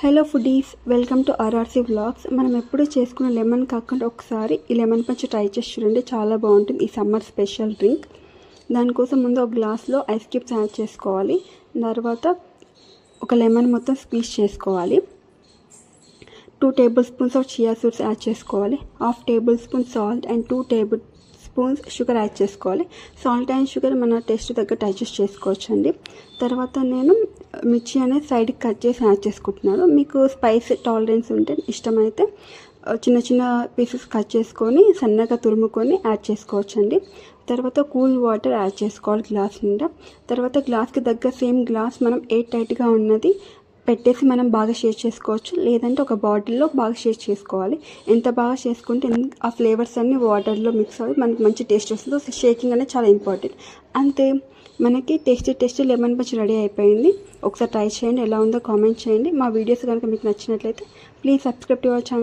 Hello foodies, welcome to RRC vlogs. మనం ఎప్పుడు చేసుకున్న లెమన్ కాకుండా ఒకసారి ఈ లెమన్ పంచ్ ట్రై చేసి చూడండి, చాలా బాగుంటుంది. ఈ సమ్మర్ స్పెషల్ డ్రింక్. దానికోసం ముందు ఒక గ్లాస్లో ఐస్ క్యూబ్స్ యాడ్ చేసుకోవాలి. తర్వాత ఒక లెమన్ మొత్తం స్క్వీజ్ చేసుకోవాలి. 2 table spoons of chia seeds add చేసుకోవాలి. 1/2 table spoon salt and 2 table spoons sugar add చేసుకోవాలి. సాల్ట్ అండ్ షుగర్ మన టేస్ట్ తగ్గట్టు అడ్జస్ట్ చేసుకోవచ్చు అండి. తర్వాత నేను మిర్చి అనేది సైడ్కి కట్ చేసి యాడ్ చేసుకుంటున్నాను. మీకు స్పైస్ టాలరెన్స్ ఉంటే ఇష్టమైతే చిన్న చిన్న పీసెస్ కట్ చేసుకొని సన్నగా తురుముకొని యాడ్ చేసుకోవచ్చు అండి. తర్వాత కూల్ వాటర్ యాడ్ చేసుకోవాలి గ్లాస్ నిండా. తర్వాత గ్లాస్కి దగ్గర సేమ్ గ్లాస్ మనం ఎయిర్ టైట్గా ఉన్నది పెట్టేసి మనం బాగా షేక్ చేసుకోవచ్చు, లేదంటే ఒక బాటిల్లో బాగా షేక్ చేసుకోవాలి. ఎంత బాగా చేసుకుంటే ఆ ఫ్లేవర్స్ అన్నీ వాటర్లో మిక్స్ అవ్వి మనకి మంచి టేస్ట్ వస్తుంది. సో షేకింగ్ అనేది చాలా ఇంపార్టెంట్. అంతే, మనకి టేస్టీ లెమన్ పంచ్ రెడీ అయిపోయింది. ఒకసారి ట్రై చేయండి, ఎలా ఉందో కామెంట్ చేయండి. మా వీడియోస్ కనుక మీకు నచ్చినట్లయితే please subscribe to our channel.